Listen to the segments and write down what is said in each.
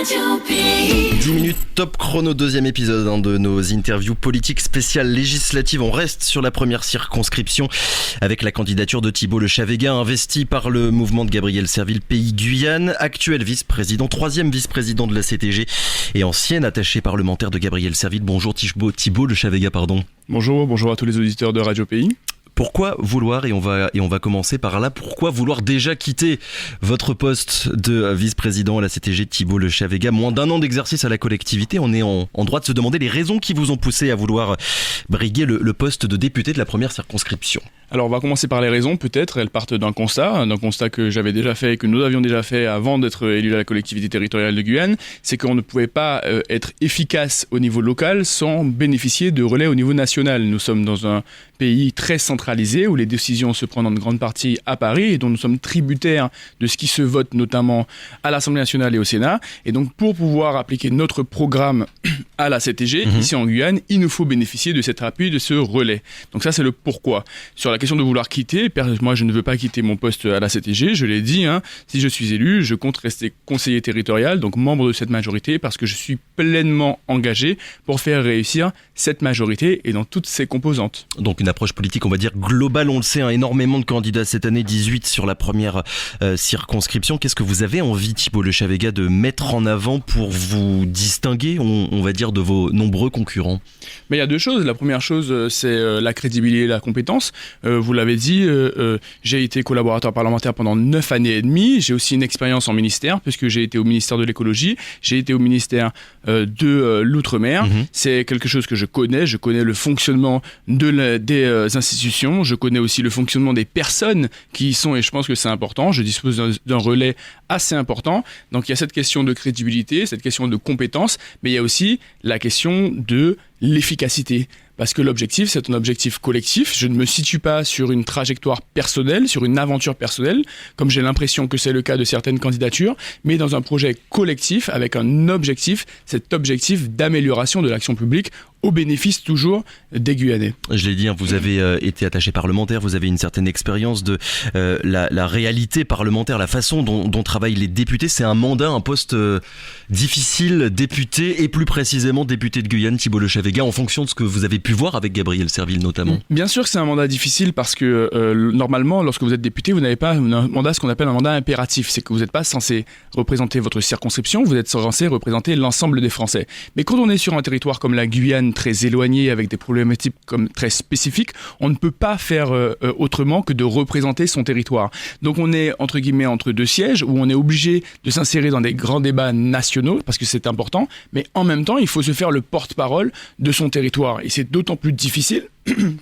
10 minutes top chrono, deuxième épisode de nos interviews politiques spéciales législatives. On reste sur la première circonscription avec la candidature de Thibault Lechavega, investi par le mouvement de Gabriel Serville Pays Guyane, actuel vice-président, troisième vice-président de la CTG et ancien attaché parlementaire de Gabriel Serville. Bonjour Thibault Lechavega, pardon. Bonjour à tous les auditeurs de Radio Pays. Pourquoi vouloir, et on va commencer par là, pourquoi vouloir déjà quitter votre poste de vice-président à la CTG, Thibault Lechavega, moins d'un an d'exercice à la collectivité? On est en droit de se demander les raisons qui vous ont poussé à vouloir briguer le poste de député de la première circonscription. Alors on va commencer par les raisons, peut-être. Elles partent d'un constat que j'avais déjà fait et que nous avions déjà fait avant d'être élu à la collectivité territoriale de Guyane. C'est qu'on ne pouvait pas être efficace au niveau local sans bénéficier de relais au niveau national. Nous sommes dans un pays très centralisé où les décisions se prennent en grande partie à Paris et dont nous sommes tributaires de ce qui se vote notamment à l'Assemblée nationale et au Sénat. Et donc pour pouvoir appliquer notre programme à la CTG, ici en Guyane, il nous faut bénéficier de cet appui, de ce relais. Donc ça c'est le pourquoi. Sur la question de vouloir quitter, moi je ne veux pas quitter mon poste à la CTG, je l'ai dit, si je suis élu, je compte rester conseiller territorial, donc membre de cette majorité, parce que je suis pleinement engagé pour faire réussir cette majorité et dans toutes ses composantes. Donc une approche politique, on va dire globale, on le sait, énormément de candidats cette année, 18 sur la première circonscription. Qu'est-ce que vous avez envie, Thibault Lechavega, de mettre en avant pour vous distinguer, on va dire, de vos nombreux concurrents? Mais il y a deux choses. La première chose, c'est la crédibilité et la compétence. Vous l'avez dit, j'ai été collaborateur parlementaire pendant 9 années et demie. J'ai aussi une expérience en ministère, puisque j'ai été au ministère de l'écologie, j'ai été au ministère de l'outre-mer. C'est quelque chose que je connais le fonctionnement des institutions, je connais aussi le fonctionnement des personnes qui y sont, et je pense que c'est important. Je dispose d'un relais assez important. Donc il y a cette question de crédibilité, cette question de compétence, mais il y a aussi la question de l'efficacité. Parce que l'objectif, c'est un objectif collectif. Je ne me situe pas sur une trajectoire personnelle, sur une aventure personnelle, comme j'ai l'impression que c'est le cas de certaines candidatures, mais dans un projet collectif avec un objectif, cet objectif d'amélioration de l'action publique au bénéfice toujours des Guyanais. Je l'ai dit, vous avez été attaché parlementaire, vous avez une certaine expérience de la réalité parlementaire, la façon dont travaillent les députés. C'est un mandat, un poste difficile, député, et plus précisément député de Guyane, Thibault Lechavega, en fonction de ce que vous avez pu voir avec Gabriel Serville notamment. Bien sûr que c'est un mandat difficile parce que normalement, lorsque vous êtes député, vous n'avez pas un mandat, ce qu'on appelle un mandat impératif. C'est que vous n'êtes pas censé représenter votre circonscription, vous êtes censé représenter l'ensemble des Français. Mais quand on est sur un territoire comme la Guyane, très éloigné, avec des problématiques comme très spécifiques, on ne peut pas faire autrement que de représenter son territoire. Donc on est entre guillemets entre deux sièges où on est obligé de s'insérer dans des grands débats nationaux parce que c'est important, mais en même temps il faut se faire le porte-parole de son territoire et c'est d'autant plus difficile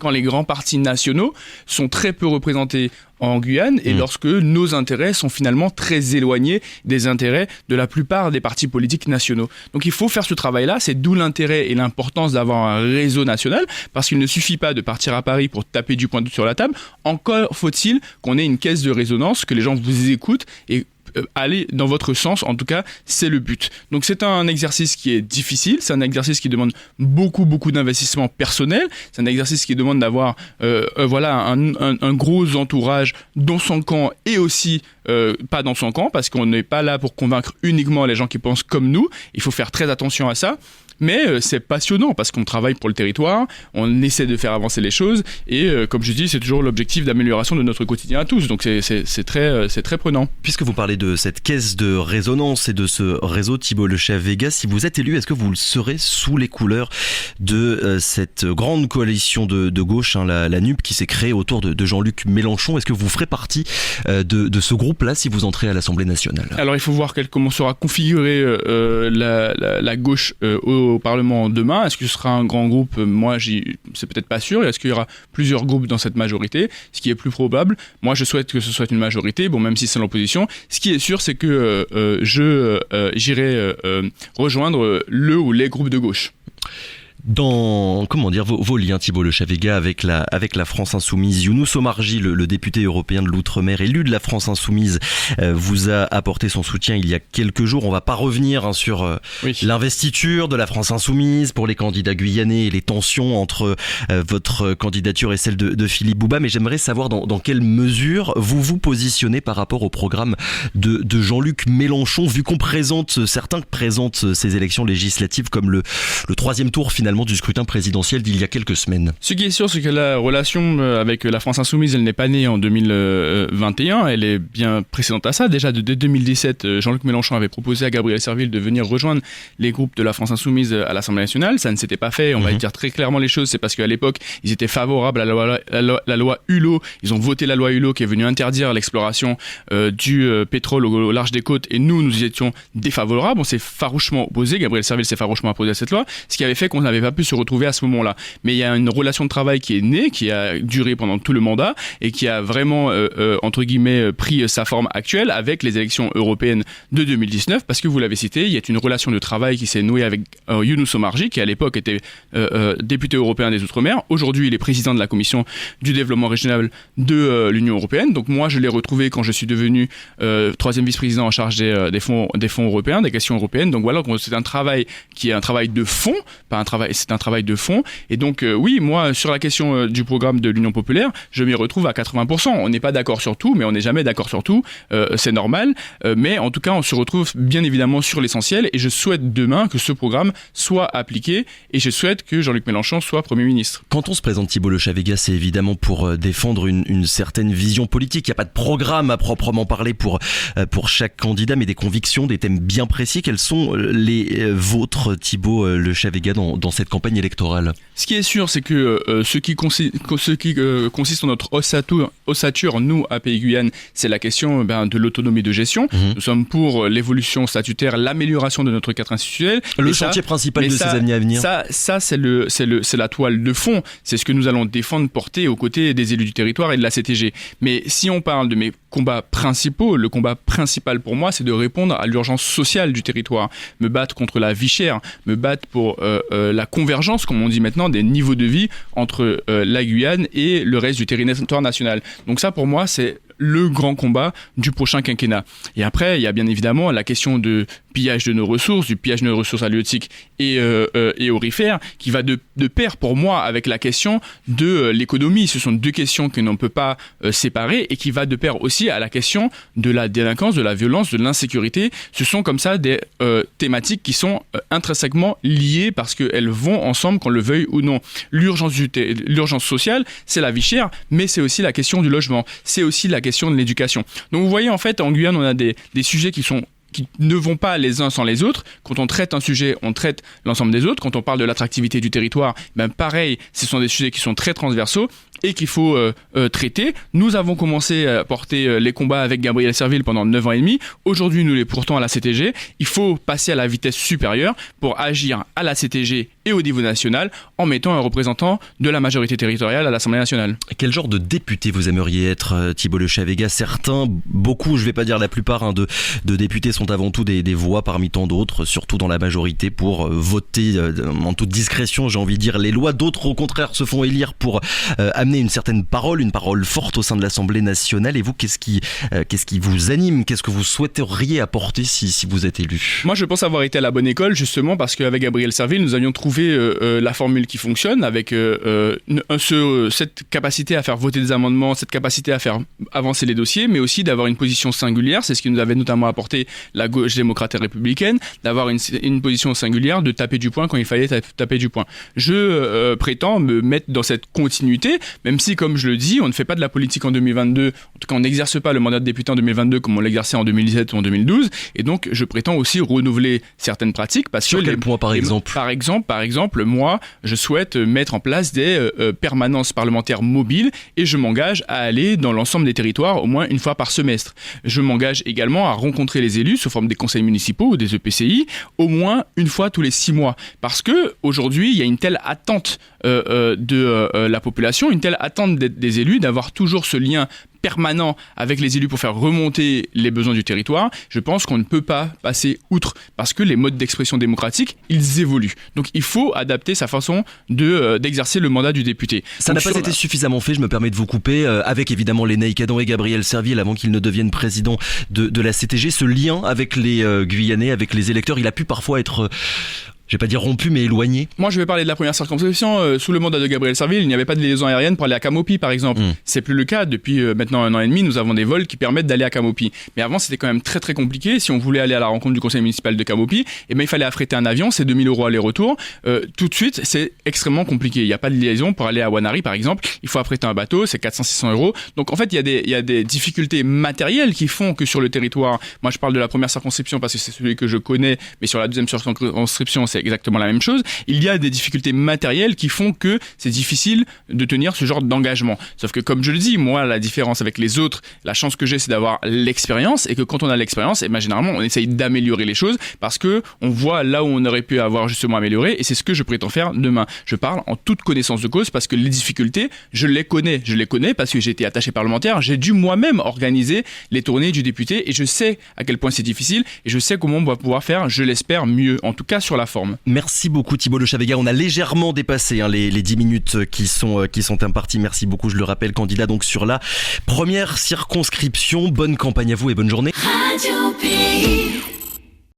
quand les grands partis nationaux sont très peu représentés en Guyane et lorsque nos intérêts sont finalement très éloignés des intérêts de la plupart des partis politiques nationaux. Donc il faut faire ce travail-là, c'est d'où l'intérêt et l'importance d'avoir un réseau national, parce qu'il ne suffit pas de partir à Paris pour taper du poing sur la table, encore faut-il qu'on ait une caisse de résonance, que les gens vous écoutent et aller dans votre sens, en tout cas c'est le but. Donc c'est un exercice qui est difficile, c'est un exercice qui demande beaucoup d'investissement personnel, c'est un exercice qui demande d'avoir un gros entourage dans son camp et aussi pas dans son camp, parce qu'on n'est pas là pour convaincre uniquement les gens qui pensent comme nous, il faut faire très attention à ça. Mais c'est passionnant parce qu'on travaille pour le territoire, on essaie de faire avancer les choses et comme je dis, c'est toujours l'objectif d'amélioration de notre quotidien à tous. Donc c'est très prenant. Puisque vous parlez de cette caisse de résonance et de ce réseau Thibault Lechavega, si vous êtes élu, est-ce que vous le serez sous les couleurs de cette grande coalition de gauche, la NUP, qui s'est créée autour de Jean-Luc Mélenchon? Est-ce que vous ferez partie de ce groupe-là si vous entrez à l'Assemblée nationale? Alors il faut voir comment sera configurée la gauche au Parlement demain. Est-ce que ce sera un grand groupe? Moi, c'est peut-être pas sûr. Est-ce qu'il y aura plusieurs groupes dans cette majorité? Ce qui est plus probable. Moi, je souhaite que ce soit une majorité, même si c'est l'opposition. Ce qui est sûr, c'est que j'irai rejoindre le ou les groupes de gauche. Dans vos liens, Thibault Lechavega, avec la France Insoumise, Younous Omarjee, le député européen de l'Outre-mer, élu de la France Insoumise, vous a apporté son soutien il y a quelques jours. On va pas revenir sur l'investiture de la France Insoumise pour les candidats guyanais et les tensions entre votre candidature et celle de Philippe Bouba, mais j'aimerais savoir dans quelle mesure vous vous positionnez par rapport au programme de Jean-Luc Mélenchon, vu certains présentent ces élections législatives comme le troisième tour finalement du scrutin présidentiel d'il y a quelques semaines. Ce qui est sûr, c'est que la relation avec la France Insoumise, elle n'est pas née en 2021, elle est bien précédente à ça. Déjà, dès 2017, Jean-Luc Mélenchon avait proposé à Gabriel Serville de venir rejoindre les groupes de la France Insoumise à l'Assemblée nationale. Ça ne s'était pas fait, on va dire très clairement les choses, c'est parce qu'à l'époque, ils étaient favorables à la loi Hulot. Ils ont voté la loi Hulot qui est venue interdire l'exploration du pétrole au large des côtes, et nous y étions défavorables. On s'est farouchement opposés, Gabriel Serville s'est farouchement opposé à cette loi, ce qui avait fait qu'on n'avait pas pu se retrouver à ce moment-là. Mais il y a une relation de travail qui est née, qui a duré pendant tout le mandat et qui a vraiment, entre guillemets, pris sa forme actuelle avec les élections européennes de 2019, parce que vous l'avez cité, il y a une relation de travail qui s'est nouée avec Younous Omarjee, qui à l'époque était député européen des Outre-mer. Aujourd'hui, il est président de la commission du développement régional de l'Union européenne. Donc moi, je l'ai retrouvé quand je suis devenu troisième vice-président en charge des fonds européens, des questions européennes. Donc voilà, c'est un travail qui est un travail de fond, c'est un travail de fond. Et donc oui, moi, sur la question du programme de l'Union populaire, je m'y retrouve à 80%. On n'est pas d'accord sur tout, mais on n'est jamais d'accord sur tout. C'est normal. Mais en tout cas, on se retrouve bien évidemment sur l'essentiel. Et je souhaite demain que ce programme soit appliqué. Et je souhaite que Jean-Luc Mélenchon soit Premier ministre. Quand on se présente, Thibault Lechavega, c'est évidemment pour défendre une certaine vision politique. Il n'y a pas de programme à proprement parler pour chaque candidat, mais des convictions, des thèmes bien précis. Quels sont les vôtres, Thibault Lechavega, dans cette campagne électorale? Ce qui est sûr, c'est que ce qui consiste en notre ossature, nous, à Pays Guyane, c'est la question de l'autonomie de gestion. Nous sommes pour l'évolution statutaire, l'amélioration de notre cadre institutionnel. Le chantier principal de ces années à venir. Ça, c'est la toile de fond. C'est ce que nous allons défendre, porter aux côtés des élus du territoire et de la CTG. Mais si on parle de mes combats principaux, le combat principal pour moi, c'est de répondre à l'urgence sociale du territoire. Me battre contre la vie chère, me battre pour la convergence, comme on dit maintenant, des niveaux de vie entre la Guyane et le reste du territoire national. Donc ça, pour moi, c'est le grand combat du prochain quinquennat. Et après, il y a bien évidemment la question de pillage de nos ressources, du pillage de nos ressources halieutiques et aurifères, qui va de pair pour moi avec la question de l'économie. Ce sont deux questions que l'on ne peut pas séparer, et qui va de pair aussi à la question de la délinquance, de la violence, de l'insécurité. Ce sont comme ça des thématiques qui sont intrinsèquement liées parce qu'elles vont ensemble, qu'on le veuille ou non. L'urgence sociale, c'est la vie chère, mais c'est aussi la question du logement, c'est aussi la question de l'éducation. Donc vous voyez, en fait, en Guyane, on a des sujets qui ne vont pas les uns sans les autres. Quand on traite un sujet, on traite l'ensemble des autres. Quand on parle de l'attractivité du territoire, pareil, ce sont des sujets qui sont très transversaux et qu'il faut traiter. Nous avons commencé à porter les combats avec Gabriel Serville pendant 9 ans et demi. Aujourd'hui, nous les portons à la CTG. Il faut passer à la vitesse supérieure pour agir à la CTG et au niveau national en mettant un représentant de la majorité territoriale à l'Assemblée nationale. Quel genre de député vous aimeriez être, Thibault Lechavega? Beaucoup, je ne vais pas dire la plupart, de députés sont avant tout des voix parmi tant d'autres, surtout dans la majorité, pour voter en toute discrétion, j'ai envie de dire, les lois. D'autres, au contraire, se font élire pour amener une certaine parole, une parole forte au sein de l'Assemblée nationale. Et vous, qu'est-ce qui vous anime? Qu'est-ce que vous souhaiteriez apporter si vous êtes élu? Moi, je pense avoir été à la bonne école, justement, parce qu'avec Gabriel Serville, nous avions trouvé la formule qui fonctionne, avec cette capacité à faire voter des amendements, cette capacité à faire avancer les dossiers, mais aussi d'avoir une position singulière. C'est ce qui nous avait notamment apporté la gauche démocrate et républicaine, d'avoir une position singulière, de taper du poing quand il fallait taper du poing. Je prétends me mettre dans cette continuité, même si, comme je le dis, on ne fait pas de la politique en 2022, en tout cas on n'exerce pas le mandat de député en 2022 comme on l'exerçait en 2017 ou en 2012, et donc je prétends aussi renouveler certaines pratiques. Sur quel point, par exemple? Par exemple, moi, je souhaite mettre en place des permanences parlementaires mobiles, et je m'engage à aller dans l'ensemble des territoires au moins une fois par semestre. Je m'engage également à rencontrer les élus sous forme des conseils municipaux ou des EPCI au moins une fois tous les 6 mois. Parce que aujourd'hui, il y a une telle attente de la population, une telle attente des élus, d'avoir toujours ce lien permanent avec les élus pour faire remonter les besoins du territoire, je pense qu'on ne peut pas passer outre parce que les modes d'expression démocratique, ils évoluent. Donc il faut adapter sa façon d'exercer le mandat du député. Ça n'a pas été suffisamment fait, je me permets de vous couper, avec évidemment Lénaïck Adam et Gabriel Serville avant qu'ils ne deviennent président de la CTG. Ce lien avec les Guyanais, avec les électeurs, il a pu parfois être... je vais pas dire rompu, mais éloigné. Moi, je vais parler de la première circonscription. Sous le mandat de Gabriel Serville, il n'y avait pas de liaison aérienne pour aller à Camopi, par exemple. C'est plus le cas. Depuis maintenant 1 an et demi, nous avons des vols qui permettent d'aller à Camopi. Mais avant, c'était quand même très très compliqué. Si on voulait aller à la rencontre du conseil municipal de Camopi, il fallait affréter un avion, c'est 2 000 € aller-retour. Tout de suite, c'est extrêmement compliqué. Il n'y a pas de liaison pour aller à Wanari, par exemple. Il faut affréter un bateau, c'est 400-600 €. Donc en fait, il y a des difficultés matérielles qui font que sur le territoire, moi je parle de la première circonscription parce que c'est celui que je connais, mais sur la deuxième circonscription, c'est exactement la même chose. Il y a des difficultés matérielles qui font que c'est difficile de tenir ce genre d'engagement. Sauf que comme je le dis, moi, la différence avec les autres, la chance que j'ai, c'est d'avoir l'expérience et que quand on a l'expérience, généralement, on essaye d'améliorer les choses parce que on voit là où on aurait pu avoir justement amélioré et c'est ce que je prétends faire demain. Je parle en toute connaissance de cause parce que les difficultés, je les connais. Je les connais parce que j'ai été attaché parlementaire, j'ai dû moi-même organiser les tournées du député et je sais à quel point c'est difficile et je sais comment on va pouvoir faire, je l'espère, mieux, en tout cas sur la forme. Merci beaucoup Thibault Le Chavega, on a légèrement dépassé les 10 minutes qui sont imparties. Merci beaucoup, je le rappelle, candidat donc sur la première circonscription. Bonne campagne à vous et bonne journée. Radio Pays.